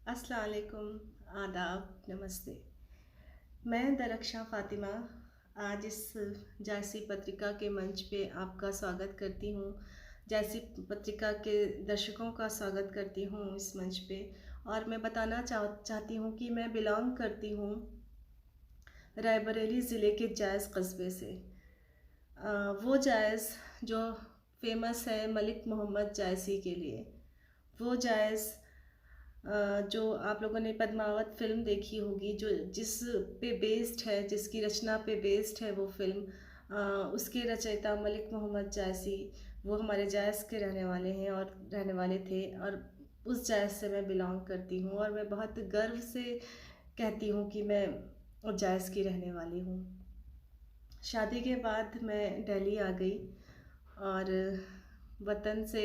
अस्सलाम वालेकुम, आदाब, नमस्ते। मैं दरख्शां फ़ातिमा आज इस जायसी पत्रिका के मंच पे आपका स्वागत करती हूँ। जायसी पत्रिका के दर्शकों का स्वागत करती हूँ इस मंच पे। और मैं बताना चाहती हूँ कि मैं बिलॉन्ग करती हूँ रायबरेली ज़िले के जायस कस्बे से। वो जायस जो फ़ेमस है मलिक मोहम्मद जायसी के लिए। वो जायस जो आप लोगों ने पद्मावत फ़िल्म देखी होगी, जो जिस पे बेस्ड है, जिसकी रचना पे बेस्ड है वो फ़िल्म, उसके रचयिता मलिक मोहम्मद जायसी वो हमारे जायस के रहने वाले हैं और रहने वाले थे। और उस जायस से मैं बिलॉन्ग करती हूँ और मैं बहुत गर्व से कहती हूँ कि मैं उस जायस की रहने वाली हूँ। शादी के बाद मैं दिल्ली आ गई और वतन से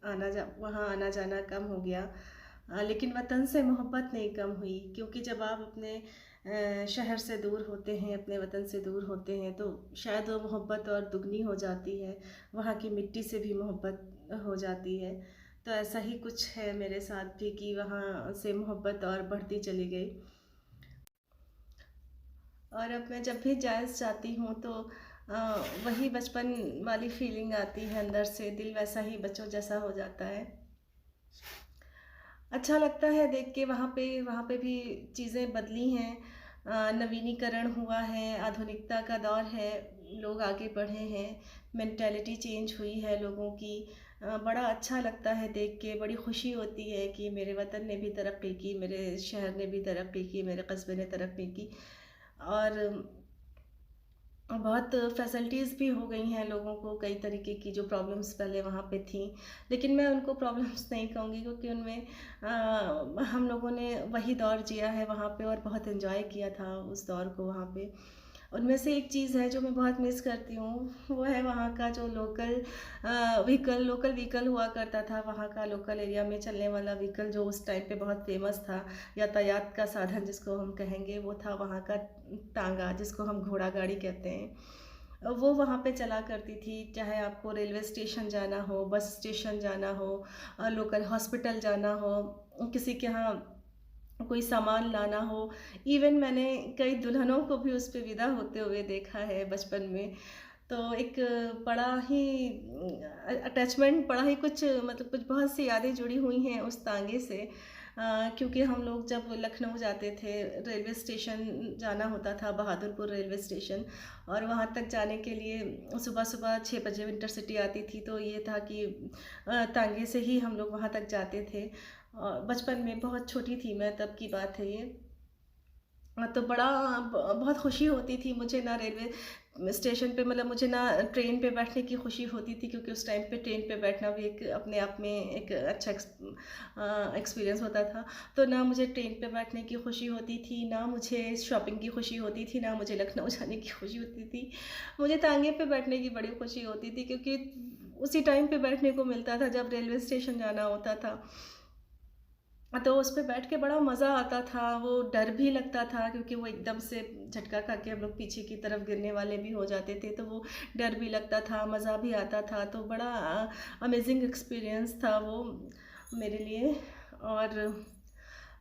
वहाँ आना जाना कम हो गया। लेकिन वतन से मोहब्बत नहीं कम हुई, क्योंकि जब आप अपने शहर से दूर होते हैं, अपने वतन से दूर होते हैं, तो शायद वो मोहब्बत और दुगनी हो जाती है। वहाँ की मिट्टी से भी मोहब्बत हो जाती है। तो ऐसा ही कुछ है मेरे साथ भी कि वहाँ से मोहब्बत और बढ़ती चली गई। और अब मैं जब भी जायज़ जाती हूँ तो वही बचपन वाली फीलिंग आती है अंदर से, दिल वैसा ही बच्चों जैसा हो जाता है। अच्छा लगता है देख के। वहाँ पे भी चीज़ें बदली हैं, नवीनीकरण हुआ है, आधुनिकता का दौर है, लोग आगे बढ़े हैं, मेंटालिटी चेंज हुई है लोगों की। बड़ा अच्छा लगता है देख के, बड़ी खुशी होती है कि मेरे वतन ने भी तरक्की की, मेरे शहर ने भी तरक्की की, मेरे कस्बे ने तरक्की की। और बहुत फैसिलिटीज़ भी हो गई हैं लोगों को, कई तरीके की जो प्रॉब्लम्स पहले वहाँ पे थी। लेकिन मैं उनको प्रॉब्लम्स नहीं कहूँगी, क्योंकि उनमें हम लोगों ने वही दौर जिया है वहाँ पे और बहुत एंजॉय किया था उस दौर को वहाँ पे। उनमें से एक चीज़ है जो मैं बहुत मिस करती हूँ, वो है वहाँ का जो लोकल व्हीकल हुआ करता था। वहाँ का लोकल एरिया में चलने वाला व्हीकल जो उस टाइम पे बहुत फेमस था, यातायात का साधन जिसको हम कहेंगे, वो था वहाँ का टांगा, जिसको हम घोड़ा गाड़ी कहते हैं। वो वहाँ पे चला करती थी, चाहे आपको रेलवे स्टेशन जाना हो, बस स्टेशन जाना हो, लोकल हॉस्पिटल जाना हो, किसी के यहाँ कोई सामान लाना हो। इवन मैंने कई दुल्हनों को भी उस पे विदा होते हुए देखा है बचपन में। तो एक बड़ा ही अटैचमेंट, बड़ा ही कुछ मतलब कुछ बहुत सी यादें जुड़ी हुई हैं उस तांगे से। क्योंकि हम लोग जब लखनऊ जाते थे, रेलवे स्टेशन जाना होता था, बहादुरपुर रेलवे स्टेशन, और वहाँ तक जाने के लिए सुबह सुबह 6 बजे इंटरसिटी आती थी। तो ये था कि तांगे से ही हम लोग वहाँ तक जाते थे। बचपन में, बहुत छोटी थी मैं तब की बात है ये। तो बहुत खुशी होती थी मुझे ना रेलवे स्टेशन पे, मतलब मुझे ना ट्रेन पे बैठने की खुशी होती थी, क्योंकि उस टाइम पे ट्रेन पे बैठना भी एक अपने आप में एक अच्छा एक्सपीरियंस होता था। तो ना मुझे ट्रेन पे बैठने की खुशी होती थी, ना मुझे शॉपिंग की खुशी होती थी, ना मुझे लखनऊ जाने की खुशी होती थी। मुझे तांगे पे बैठने की बड़ी खुशी होती थी, क्योंकि उसी टाइम पे बैठने को मिलता था जब रेलवे स्टेशन जाना होता था। तो उस पे बैठ के बड़ा मज़ा आता था। वो डर भी लगता था, क्योंकि वो एकदम से झटका खा के हम लोग पीछे की तरफ गिरने वाले भी हो जाते थे, तो वो डर भी लगता था, मज़ा भी आता था। तो बड़ा अमेजिंग एक्सपीरियंस था वो मेरे लिए। और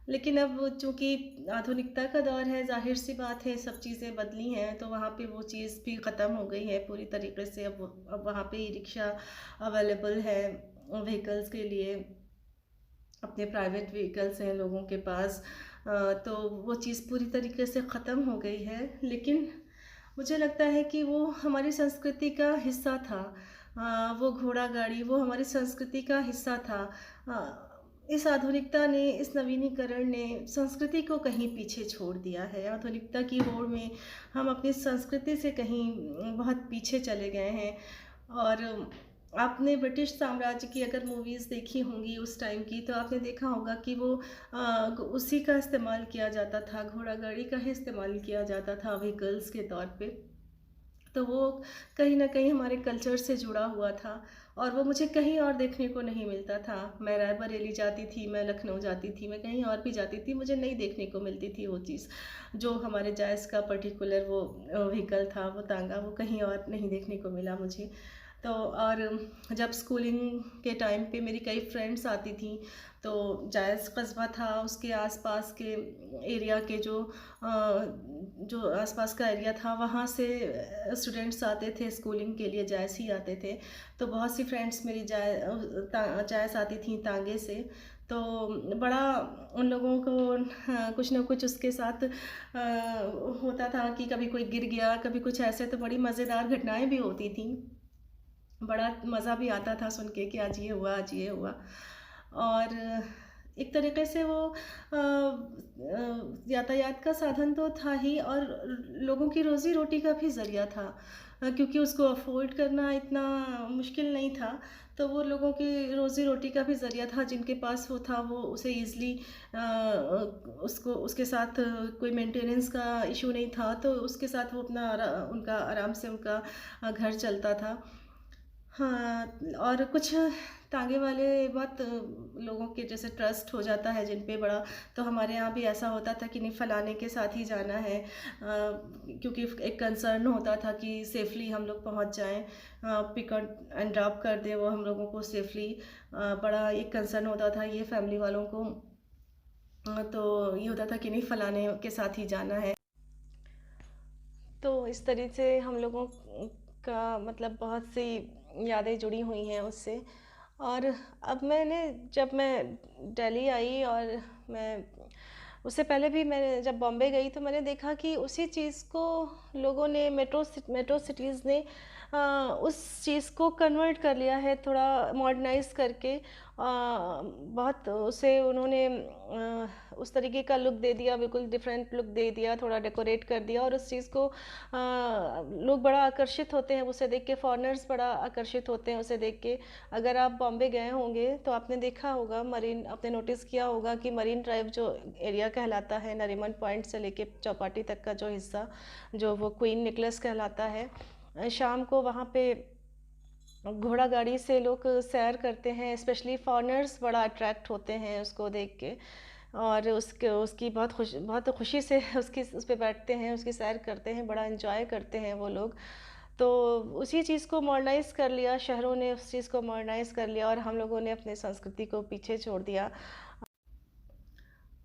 लेकिन अब चूँकि आधुनिकता का दौर है, ज़ाहिर-सी बात है सब चीज़ें बदली हैं, तो वहाँ पे वो चीज़ भी ख़त्म हो गई है पूरी तरीके से। अब वहाँ पे ई-रिक्शा अवेलेबल है व्हीकल्स के लिए, अपने प्राइवेट व्हीकल्स हैं लोगों के पास। तो वो चीज़ पूरी तरीके से ख़त्म हो गई है। लेकिन मुझे लगता है कि वो हमारी संस्कृति का हिस्सा था। वो घोड़ा गाड़ी वो हमारी संस्कृति का हिस्सा था। इस आधुनिकता ने, इस नवीनीकरण ने संस्कृति को कहीं पीछे छोड़ दिया है। आधुनिकता की होड़ में हम अपनी संस्कृति से कहीं बहुत पीछे चले गए हैं। और आपने ब्रिटिश साम्राज्य की अगर मूवीज़ देखी होंगी उस टाइम की, तो आपने देखा होगा कि वो उसी का इस्तेमाल किया जाता था, घोड़ा गाड़ी का ही इस्तेमाल किया जाता था व्हीकल्स के तौर पे। तो वो कहीं न कहीं हमारे कल्चर से जुड़ा हुआ था, और वो मुझे कहीं और देखने को नहीं मिलता था। मैं रायबरेली जाती थी, मैं लखनऊ जाती थी, मैं कहीं और भी जाती थी, मुझे नहीं देखने को मिलती थी वो चीज़। जो हमारे जायज़ का पर्टिकुलर वो व्हीकल था, वो तांगा, वो कहीं और नहीं देखने को मिला मुझे। तो और जब स्कूलिंग के टाइम पे मेरी कई फ्रेंड्स आती थी, तो जायज़ कस्बा था, उसके आसपास के एरिया के जो आसपास का एरिया था, वहाँ से स्टूडेंट्स आते थे स्कूलिंग के लिए, जायज़ ही आते थे। तो बहुत सी फ्रेंड्स मेरी जायज़ आती थी तांगे से। तो बड़ा उन लोगों को कुछ ना कुछ उसके साथ होता था कि कभी कोई गिर गया, कभी कुछ ऐसे, तो बड़ी मज़ेदार घटनाएँ भी होती थीं। बड़ा मज़ा भी आता था सुन के कि आज ये हुआ, आज ये हुआ। और एक तरीक़े से वो यातायात का साधन तो था ही, और लोगों की रोज़ी-रोटी का भी ज़रिया था, क्योंकि उसको अफ़ोर्ड करना इतना मुश्किल नहीं था। तो वो लोगों की रोज़ी-रोटी का भी ज़रिया था, जिनके पास वो था वो उसे ईज़िली उसको उसके साथ कोई मेंटेनेंस का इश्यू नहीं था, तो उसके साथ वो अपना उनका आराम से उनका घर चलता था। हाँ, और कुछ तांगे वाले बहुत लोगों के जैसे ट्रस्ट हो जाता है जिन पे बड़ा, तो हमारे यहाँ भी ऐसा होता था कि नहीं, फलाने के साथ ही जाना है, क्योंकि एक कंसर्न होता था कि सेफली हम लोग पहुँच जाएं, पिक एंड ड्रॉप कर दे वो हम लोगों को सेफली। बड़ा एक कंसर्न होता था ये फैमिली वालों को। तो ये होता था कि नहीं, फलाने के साथ ही जाना है। तो इस तरह से हम लोगों का मतलब बहुत सी यादें जुड़ी हुई हैं उससे। और अब जब मैं दिल्ली आई, और मैं उससे पहले भी मैं जब बॉम्बे गई, तो मैंने देखा कि उसी चीज़ को लोगों ने मेट्रो सिटीज़ ने उस चीज़ को कन्वर्ट कर लिया है, थोड़ा मॉडर्नाइज करके, बहुत उसे उन्होंने उस तरीके का लुक दे दिया, बिल्कुल डिफरेंट लुक दे दिया, थोड़ा डेकोरेट कर दिया, और उस चीज़ को लोग बड़ा आकर्षित होते हैं उसे देख के, फॉरेनर्स बड़ा आकर्षित होते हैं उसे देख के। अगर आप बॉम्बे गए होंगे तो आपने देखा होगा, आपने नोटिस किया होगा कि मरीन ड्राइव जो एरिया कहलाता है, नरीमन पॉइंट से लेके चौपाटी तक का जो हिस्सा, जो वो क्वीन निकलस कहलाता है, शाम को वहाँ पे घोड़ा गाड़ी से लोग सैर करते हैं, स्पेशली फॉरेनर्स बड़ा अट्रैक्ट होते हैं उसको देख के, और उसकी बहुत खुशी से उस पे बैठते हैं, उसकी सैर करते हैं, बड़ा एंजॉय करते हैं वो लोग। तो उसी चीज़ को मॉडर्नाइज़ कर लिया, शहरों ने उस चीज़ को मॉडर्नाइज़ कर लिया, और हम लोगों ने अपनी संस्कृति को पीछे छोड़ दिया।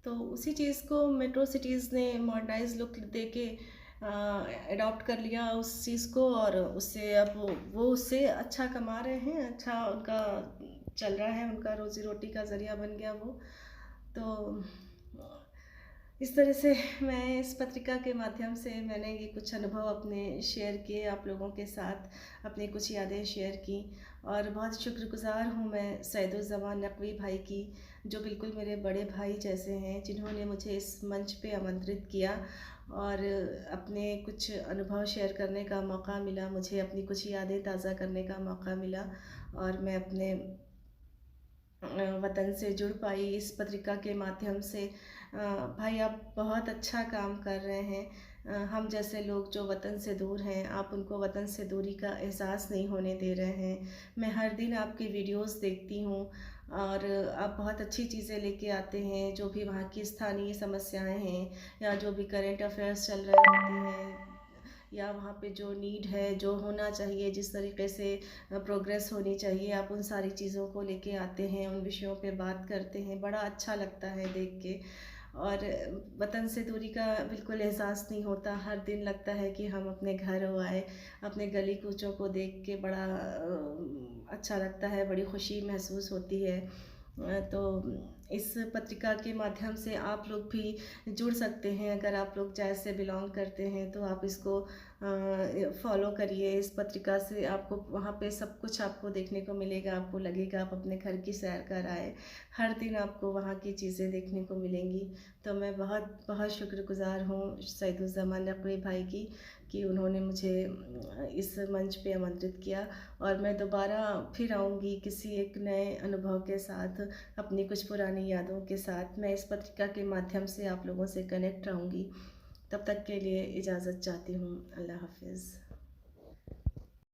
तो उसी चीज़ को मेट्रो सिटीज़ ने मॉडर्नाइज लुक दे के अडॉप्ट कर लिया उस चीज़ को, और उससे अब वो उससे अच्छा कमा रहे हैं, अच्छा उनका चल रहा है, उनका रोज़ी रोटी का ज़रिया बन गया वो। तो इस तरह से मैं इस पत्रिका के माध्यम से मैंने ये कुछ अनुभव अपने शेयर किए आप लोगों के साथ, अपनी कुछ यादें शेयर की। और बहुत शुक्रगुज़ार हूँ मैं सैदुज़्ज़मान नकवी भाई की, जो बिल्कुल मेरे बड़े भाई जैसे हैं, जिन्होंने मुझे इस मंच पे आमंत्रित किया और अपने कुछ अनुभव शेयर करने का मौका मिला, मुझे अपनी कुछ यादें ताज़ा करने का मौका मिला, और मैं अपने वतन से जुड़ पाई इस पत्रिका के माध्यम से। भाई, आप बहुत अच्छा काम कर रहे हैं। हम जैसे लोग जो वतन से दूर हैं, आप उनको वतन से दूरी का एहसास नहीं होने दे रहे हैं। मैं हर दिन आपकी वीडियोस देखती हूँ, और आप बहुत अच्छी चीज़ें लेके आते हैं, जो भी वहाँ की स्थानीय समस्याएं हैं, या जो भी करंट अफेयर्स चल रहे होते हैं, या वहाँ पे जो नीड है, जो होना चाहिए, जिस तरीके से प्रोग्रेस होनी चाहिए, आप उन सारी चीज़ों को लेके आते हैं, उन विषयों पे बात करते हैं, बड़ा अच्छा लगता है देख के। और वतन से दूरी का बिल्कुल एहसास नहीं होता, हर दिन लगता है कि हम अपने घर हो आए, अपने गली कूचों को देख के बड़ा अच्छा लगता है, बड़ी खुशी महसूस होती है। तो इस पत्रिका के माध्यम से आप लोग भी जुड़ सकते हैं। अगर आप लोग जैसे से बिलोंग करते हैं तो आप इसको फॉलो करिए। इस पत्रिका से आपको वहाँ पे सब कुछ आपको देखने को मिलेगा, आपको लगेगा आप अपने घर की सैर कर आए, हर दिन आपको वहाँ की चीज़ें देखने को मिलेंगी। तो मैं बहुत बहुत शुक्रगुज़ार हूँ सैदुज़्ज़मान नकवी भाई की, कि उन्होंने मुझे इस मंच पे आमंत्रित किया, और मैं दोबारा फिर आऊँगी किसी एक नए अनुभव के साथ, अपनी कुछ पुरानी यादों के साथ। मैं इस पत्रिका के माध्यम से आप लोगों से कनेक्ट रहूँगी। तब तक के लिए इजाज़त चाहती हूँ। अल्लाह हाफ़िज़।